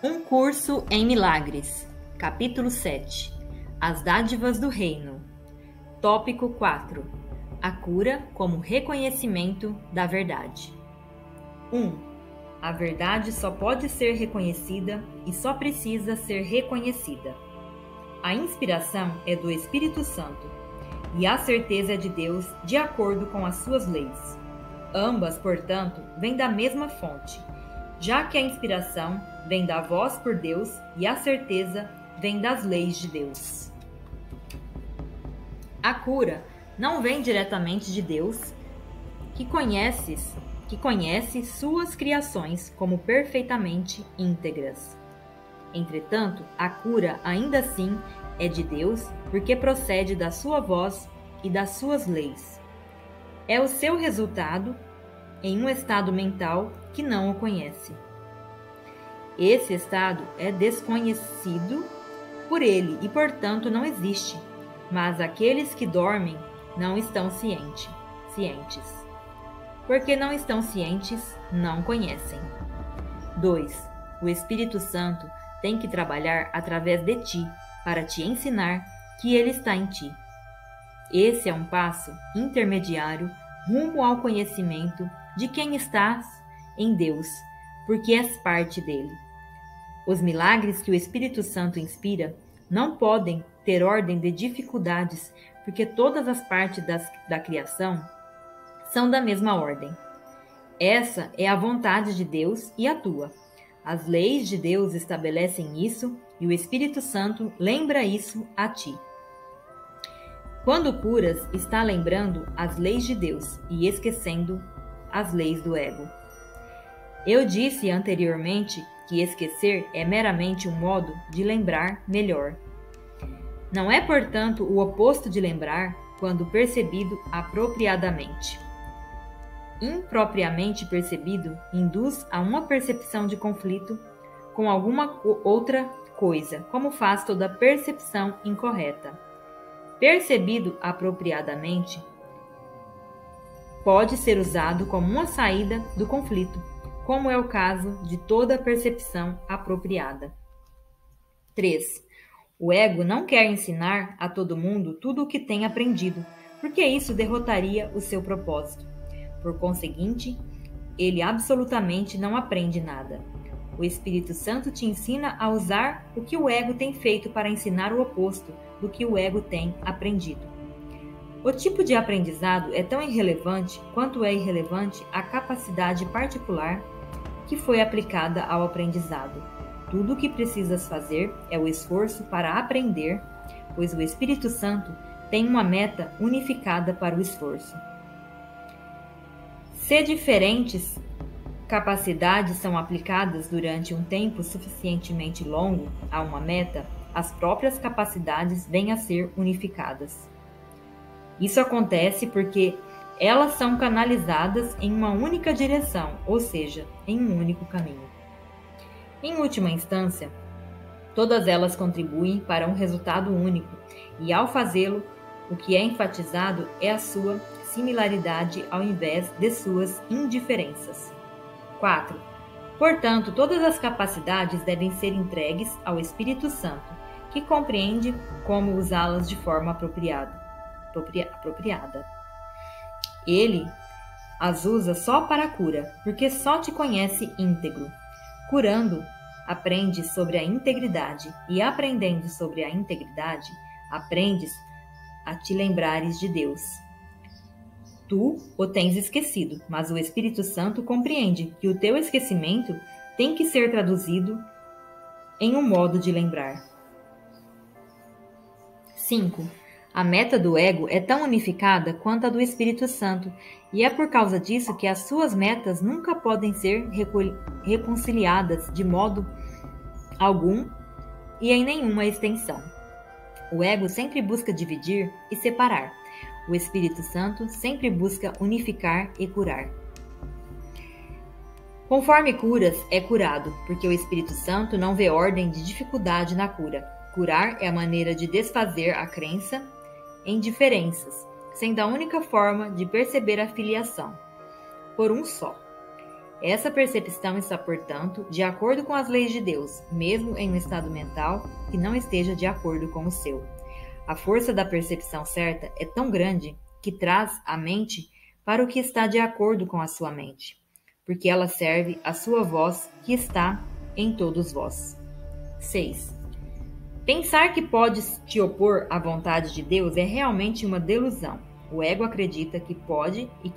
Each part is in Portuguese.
Um curso em milagres. Capítulo 7. As dádivas do reino. Tópico 4. A cura como reconhecimento da verdade. 1. A verdade só pode ser reconhecida e só precisa ser reconhecida. A inspiração é do Espírito Santo e a certeza é de Deus de acordo com as suas leis. Ambas, portanto, vêm da mesma fonte, já que a inspiração vem da voz por Deus e a certeza vem das leis de Deus. A cura não vem diretamente de Deus, que conhece suas criações como perfeitamente íntegras. Entretanto, a cura ainda assim é de Deus porque procede da sua voz e das suas leis. É o seu resultado em um estado mental que não o conhece. Esse estado é desconhecido por ele e, portanto, não existe, mas aqueles que dormem não estão cientes. Porque não estão cientes, não conhecem. 2. O Espírito Santo tem que trabalhar através de ti para te ensinar que ele está em ti. Esse é um passo intermediário rumo ao conhecimento de quem estás em Deus, porque és parte dele. Os milagres que o Espírito Santo inspira não podem ter ordem de dificuldades, porque todas as partes da criação são da mesma ordem. Essa é a vontade de Deus e a tua. As leis de Deus estabelecem isso e o Espírito Santo lembra isso a ti. Quando curas, está lembrando as leis de Deus e esquecendo as leis do ego. Eu disse anteriormente que esquecer é meramente um modo de lembrar melhor. Não é, portanto, o oposto de lembrar quando percebido apropriadamente. Impropriamente percebido induz a uma percepção de conflito com alguma outra coisa, como faz toda percepção incorreta. Percebido apropriadamente, pode ser usado como uma saída do conflito, como é o caso de toda percepção apropriada. 3. O ego não quer ensinar a todo mundo tudo o que tem aprendido, porque isso derrotaria o seu propósito. Por conseguinte, ele absolutamente não aprende nada. O Espírito Santo te ensina a usar o que o ego tem feito para ensinar o oposto do que o ego tem aprendido. O tipo de aprendizado é tão irrelevante quanto é irrelevante a capacidade particular que foi aplicada ao aprendizado. Tudo o que precisas fazer é o esforço para aprender, pois o Espírito Santo tem uma meta unificada para o esforço. Se diferentes capacidades são aplicadas durante um tempo suficientemente longo a uma meta, as próprias capacidades vêm a ser unificadas. Isso acontece porque elas são canalizadas em uma única direção, ou seja, em um único caminho. Em última instância, todas elas contribuem para um resultado único, e ao fazê-lo, o que é enfatizado é a sua similaridade ao invés de suas indiferenças. 4. Portanto, todas as capacidades devem ser entregues ao Espírito Santo, que compreende como usá-las de forma apropriada. Ele as usa só para a cura, porque só te conhece íntegro. Curando, aprendes sobre a integridade, e aprendendo sobre a integridade, aprendes a te lembrares de Deus. Tu o tens esquecido, mas o Espírito Santo compreende que o teu esquecimento tem que ser traduzido em um modo de lembrar. 5. A meta do ego é tão unificada quanto a do Espírito Santo, e é por causa disso que as suas metas nunca podem ser reconciliadas de modo algum e em nenhuma extensão. O ego sempre busca dividir e separar. O Espírito Santo sempre busca unificar e curar. Conforme curas, é curado, porque o Espírito Santo não vê ordem de dificuldade na cura. Curar é a maneira de desfazer a crença em diferenças, sendo a única forma de perceber a filiação, por um só. Essa percepção está, portanto, de acordo com as leis de Deus, mesmo em um estado mental que não esteja de acordo com o seu. A força da percepção certa é tão grande que traz a mente para o que está de acordo com a sua mente, porque ela serve a sua voz que está em todos vós. 6. Pensar que podes te opor à vontade de Deus é realmente uma delusão. O ego acredita que pode e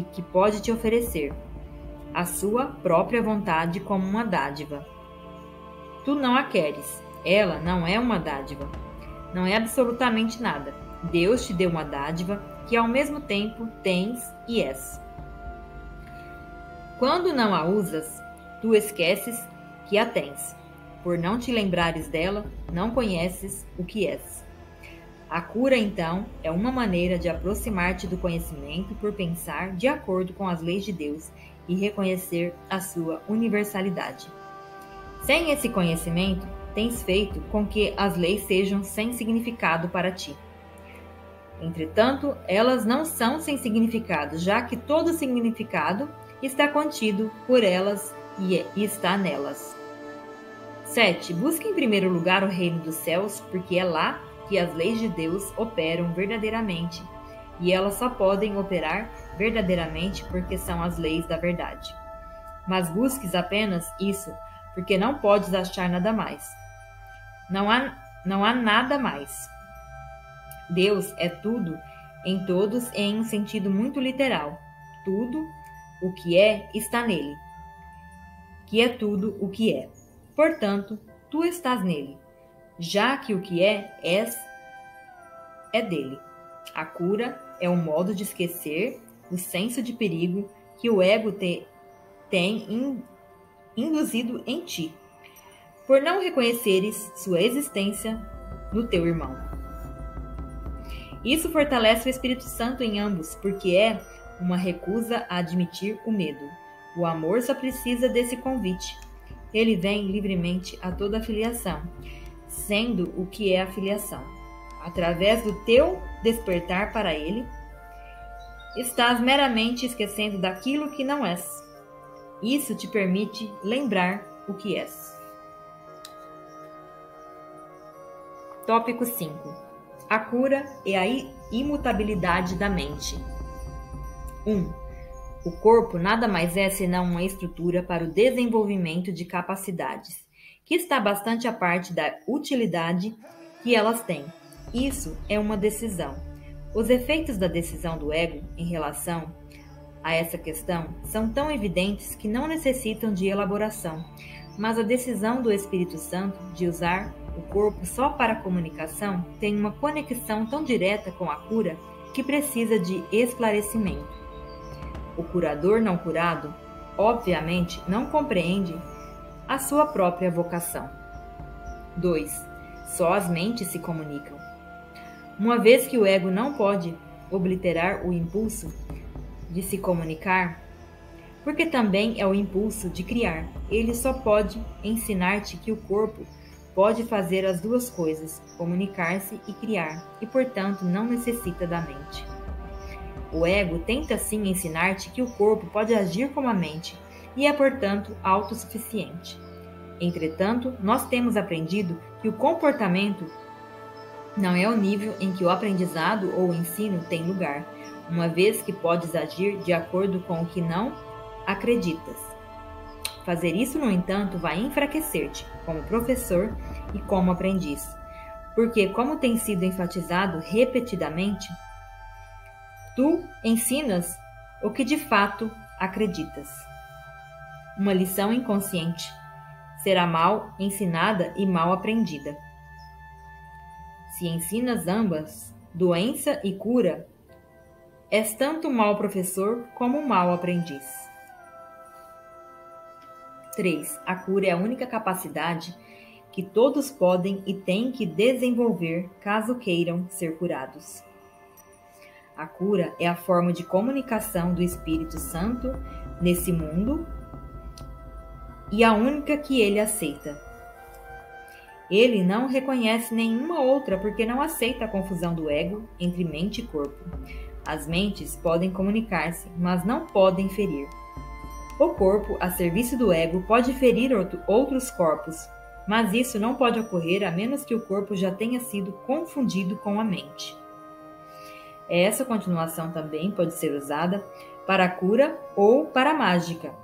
que pode te oferecer a sua própria vontade como uma dádiva. Tu não a queres. Ela não é uma dádiva. Não é absolutamente nada. Deus te deu uma dádiva que ao mesmo tempo tens e és. Quando não a usas, tu esqueces que a tens. Por não te lembrares dela, não conheces o que és. A cura, então, é uma maneira de aproximar-te do conhecimento por pensar de acordo com as leis de Deus e reconhecer a sua universalidade. Sem esse conhecimento, tens feito com que as leis sejam sem significado para ti. Entretanto, elas não são sem significado, já que todo significado está contido por elas e está nelas. 7. Busque em primeiro lugar o reino dos céus, porque é lá que as leis de Deus operam verdadeiramente, e elas só podem operar verdadeiramente porque são as leis da verdade. Mas busques apenas isso, porque não podes achar nada mais. Não há nada mais. Deus é tudo em todos em um sentido muito literal. Tudo o que é está nele, que é tudo o que é. Portanto, tu estás nele, já que o que és dele. A cura é um modo de esquecer o senso de perigo que o ego tem induzido em ti, por não reconheceres sua existência no teu irmão. Isso fortalece o Espírito Santo em ambos, porque é uma recusa a admitir o medo. O amor só precisa desse convite. Ele vem livremente a toda a filiação, sendo o que é a filiação. Através do teu despertar para ele, estás meramente esquecendo daquilo que não és. Isso te permite lembrar o que és. Tópico 5. A cura e a imutabilidade da mente. 1. O corpo nada mais é senão uma estrutura para o desenvolvimento de capacidades, que está bastante à parte da utilidade que elas têm. Isso é uma decisão. Os efeitos da decisão do ego em relação a essa questão são tão evidentes que não necessitam de elaboração, mas a decisão do Espírito Santo de usar o corpo só para a comunicação tem uma conexão tão direta com a cura que precisa de esclarecimento. O curador não curado, obviamente, não compreende a sua própria vocação. 2. Só as mentes se comunicam. Uma vez que o ego não pode obliterar o impulso de se comunicar, porque também é o impulso de criar, ele só pode ensinar-te que o corpo pode fazer as duas coisas, comunicar-se e criar, e portanto não necessita da mente. O ego tenta sim ensinar-te que o corpo pode agir como a mente e é portanto autossuficiente. Entretanto, nós temos aprendido que o comportamento não é o nível em que o aprendizado ou o ensino tem lugar, uma vez que podes agir de acordo com o que não acreditas. Fazer isso, no entanto, vai enfraquecer-te como professor e como aprendiz, porque, como tem sido enfatizado repetidamente, tu ensinas o que de fato acreditas. Uma lição inconsciente será mal ensinada e mal aprendida. Se ensinas ambas, doença e cura, és tanto mau professor como mau aprendiz. 3. A cura é a única capacidade que todos podem e têm que desenvolver caso queiram ser curados. A cura é a forma de comunicação do Espírito Santo nesse mundo e a única que ele aceita. Ele não reconhece nenhuma outra porque não aceita a confusão do ego entre mente e corpo. As mentes podem comunicar-se, mas não podem ferir. O corpo, a serviço do ego, pode ferir outros corpos, mas isso não pode ocorrer a menos que o corpo já tenha sido confundido com a mente. Essa continuação também pode ser usada para a cura ou para a mágica,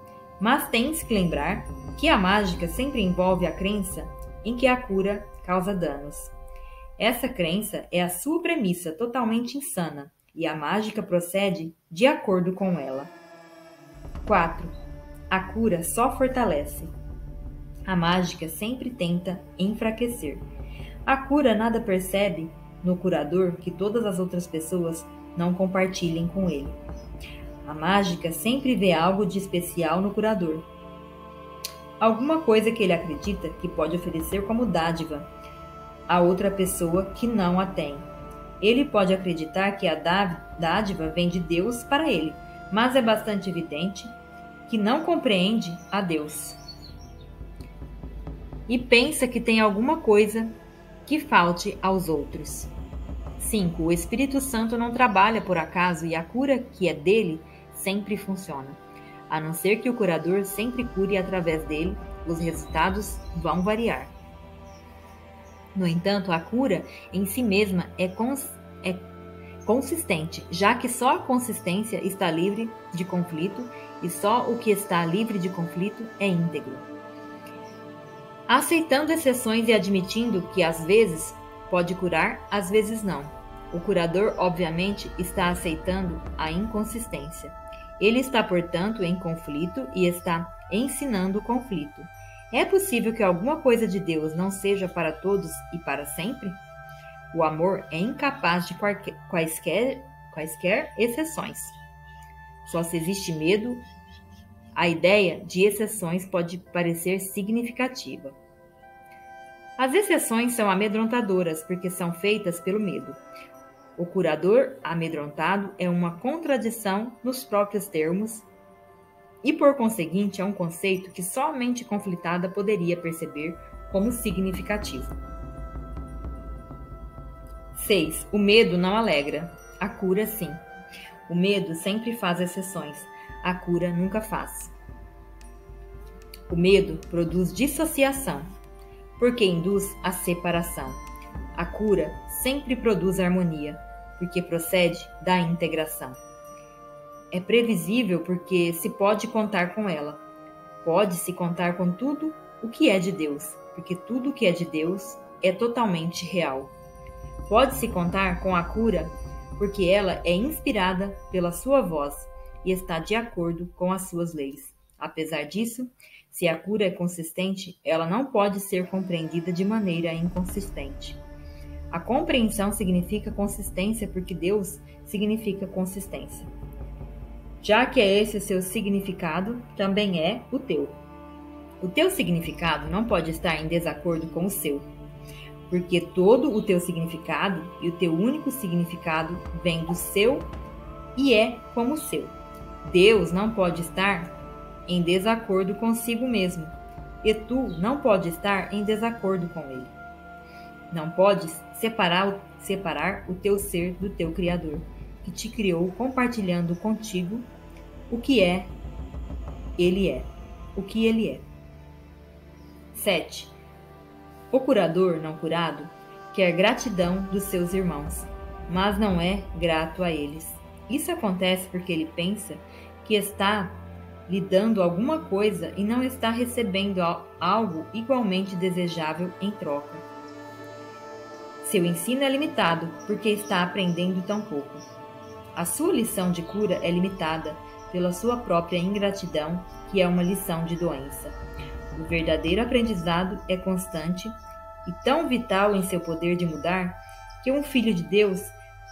mas tens que lembrar que a mágica sempre envolve a crença em que a cura causa danos. Essa crença é a sua premissa totalmente insana e a mágica procede de acordo com ela. 4. A cura só fortalece. A mágica sempre tenta enfraquecer. A cura nada percebe no curador que todas as outras pessoas não compartilhem com ele. A mágica sempre vê algo de especial no curador. Alguma coisa que ele acredita que pode oferecer como dádiva a outra pessoa que não a tem. Ele pode acreditar que a dádiva vem de Deus para ele, mas é bastante evidente que não compreende a Deus. E pensa que tem alguma coisa que falte aos outros. 5. O Espírito Santo não trabalha por acaso e a cura que é dele sempre funciona. A não ser que o curador sempre cure através dele, os resultados vão variar. No entanto, a cura em si mesma é consistente, já que só a consistência está livre de conflito e só o que está livre de conflito é íntegro. Aceitando exceções e admitindo que às vezes pode curar, às vezes não. O curador, obviamente, está aceitando a inconsistência. Ele está, portanto, em conflito e está ensinando o conflito. É possível que alguma coisa de Deus não seja para todos e para sempre? O amor é incapaz de quaisquer exceções. Só se existe medo, a ideia de exceções pode parecer significativa. As exceções são amedrontadoras porque são feitas pelo medo. O curador amedrontado é uma contradição nos próprios termos e, por conseguinte, é um conceito que só a mente conflitada poderia perceber como significativo. 6. O medo não alegra. A cura, sim. O medo sempre faz exceções. A cura nunca faz. O medo produz dissociação, porque induz a separação. A cura sempre produz harmonia, porque procede da integração. É previsível porque se pode contar com ela. Pode-se contar com tudo o que é de Deus, porque tudo o que é de Deus é totalmente real. Pode-se contar com a cura, porque ela é inspirada pela sua voz e está de acordo com as suas leis. Apesar disso, se a cura é consistente, ela não pode ser compreendida de maneira inconsistente. A compreensão significa consistência porque Deus significa consistência. Já que é esse o seu significado, também é o teu. O teu significado não pode estar em desacordo com o seu, porque todo o teu significado e o teu único significado vem do seu e é como o seu. Deus não pode estar em desacordo consigo mesmo, e tu não pode estar em desacordo com ele. Não podes separar o teu ser do teu Criador, que te criou compartilhando contigo o que é, ele é, o que ele é. 7. O curador não curado quer gratidão dos seus irmãos, mas não é grato a eles. Isso acontece porque ele pensa que está lhe dando alguma coisa e não está recebendo algo igualmente desejável em troca. Seu ensino é limitado porque está aprendendo tão pouco. A sua lição de cura é limitada pela sua própria ingratidão, que é uma lição de doença. O verdadeiro aprendizado é constante e tão vital em seu poder de mudar que um filho de Deus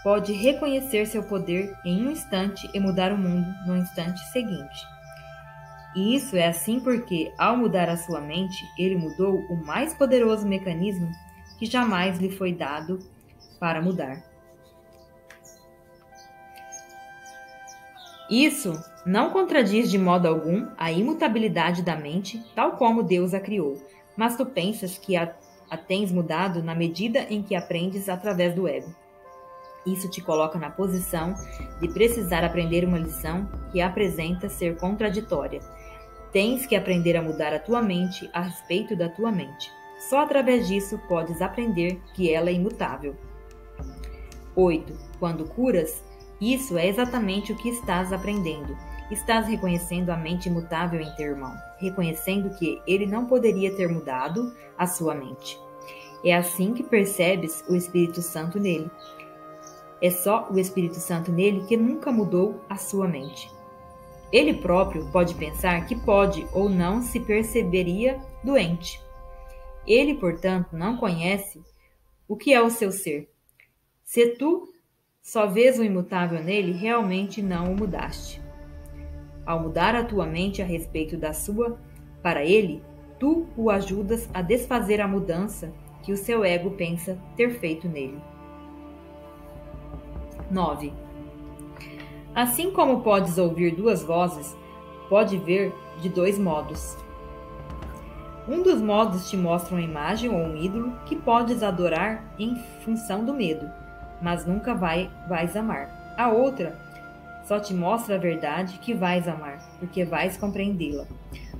pode reconhecer seu poder em um instante e mudar o mundo no instante seguinte. E isso é assim porque, ao mudar a sua mente, ele mudou o mais poderoso mecanismo que jamais lhe foi dado para mudar. Isso não contradiz de modo algum a imutabilidade da mente, tal como Deus a criou, mas tu pensas que a tens mudado na medida em que aprendes através do ego. Isso te coloca na posição de precisar aprender uma lição que apresenta ser contraditória. Tens que aprender a mudar a tua mente a respeito da tua mente. Só através disso podes aprender que ela é imutável. 8. Quando curas, isso é exatamente o que estás aprendendo. Estás reconhecendo a mente imutável em teu irmão, reconhecendo que ele não poderia ter mudado a sua mente. É assim que percebes o Espírito Santo nele. É só o Espírito Santo nele que nunca mudou a sua mente. Ele próprio pode pensar que pode ou não se perceberia doente. Ele, portanto, não conhece o que é o seu ser. Se tu só vês o imutável nele, realmente não o mudaste. Ao mudar a tua mente a respeito da sua para ele, tu o ajudas a desfazer a mudança que o seu ego pensa ter feito nele. 9. Assim como podes ouvir duas vozes, pode ver de dois modos. Um dos modos te mostra uma imagem ou um ídolo que podes adorar em função do medo, mas nunca vais amar. A outra só te mostra a verdade que vais amar, porque vais compreendê-la.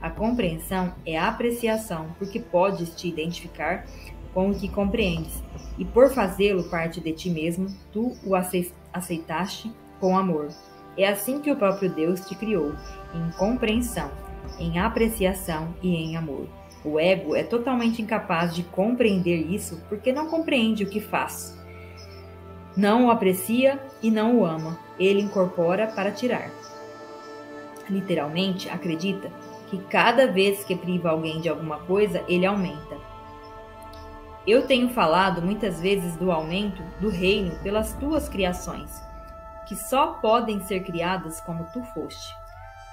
A compreensão é a apreciação, porque podes te identificar com o que compreendes, e por fazê-lo parte de ti mesmo, tu o aceitaste com amor. É assim que o próprio Deus te criou, em compreensão, em apreciação e em amor. O ego é totalmente incapaz de compreender isso porque não compreende o que faz. Não o aprecia e não o ama. Ele incorpora para tirar. Literalmente, acredita que cada vez que priva alguém de alguma coisa, ele aumenta. Eu tenho falado muitas vezes do aumento do reino pelas tuas criações, que só podem ser criadas como tu foste.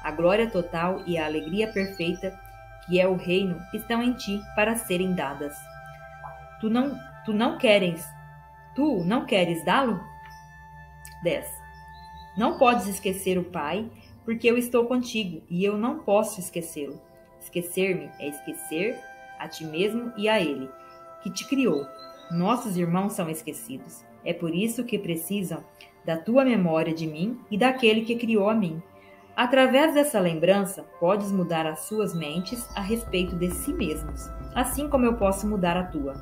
A glória total e a alegria perfeita, que é o reino, estão em ti para serem dadas. Tu não queres dá-lo? 10. Não podes esquecer o Pai, porque eu estou contigo e eu não posso esquecê-lo. Esquecer-me é esquecer a ti mesmo e a Ele, que te criou. Nossos irmãos são esquecidos. É por isso que precisam da tua memória de mim e daquele que criou a mim. Através dessa lembrança, podes mudar as suas mentes a respeito de si mesmos, assim como eu posso mudar a tua.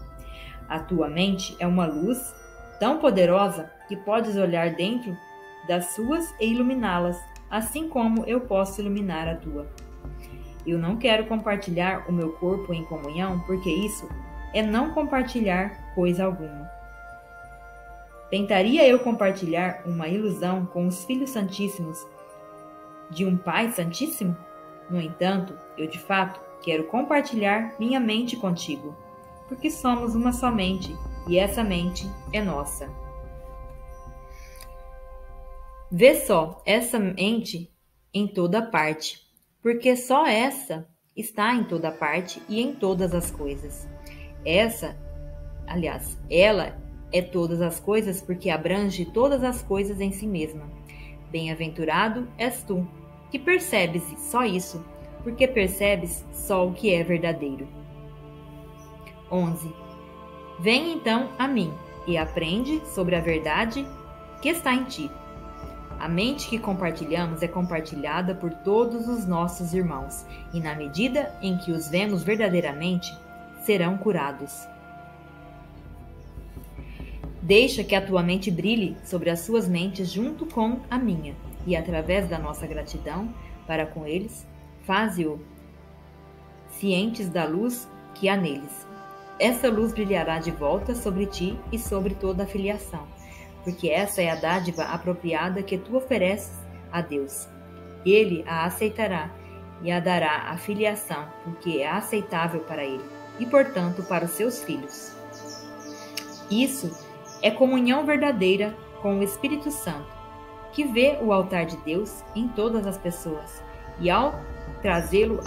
A tua mente é uma luz tão poderosa que podes olhar dentro das suas e iluminá-las, assim como eu posso iluminar a tua. Eu não quero compartilhar o meu corpo em comunhão, porque isso é não compartilhar coisa alguma. Tentaria eu compartilhar uma ilusão com os filhos santíssimos de um Pai Santíssimo? No entanto, eu de fato quero compartilhar minha mente contigo, porque somos uma só mente e essa mente é nossa. Vê só essa mente em toda parte, porque só essa está em toda parte e em todas as coisas. Ela é todas as coisas porque abrange todas as coisas em si mesma. Bem-aventurado és tu, que percebes só isso, porque percebes só o que é verdadeiro. 11. Vem então a mim e aprende sobre a verdade que está em ti. A mente que compartilhamos é compartilhada por todos os nossos irmãos, e na medida em que os vemos verdadeiramente, serão curados. Deixa que a tua mente brilhe sobre as suas mentes junto com a minha, e através da nossa gratidão para com eles, faze-o cientes da luz que há neles. Essa luz brilhará de volta sobre ti e sobre toda a filiação, porque essa é a dádiva apropriada que tu ofereces a Deus. Ele a aceitará e a dará a filiação, porque é aceitável para ele e, portanto, para os seus filhos. Isso é comunhão verdadeira com o Espírito Santo, que vê o altar de Deus em todas as pessoas, e ao trazê-lo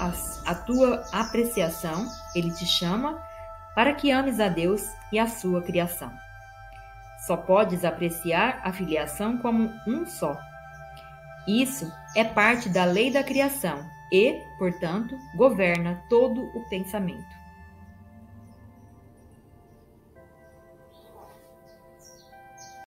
à tua apreciação, ele te chama para que ames a Deus e a sua criação. Só podes apreciar a filiação como um só. Isso é parte da lei da criação e, portanto, governa todo o pensamento.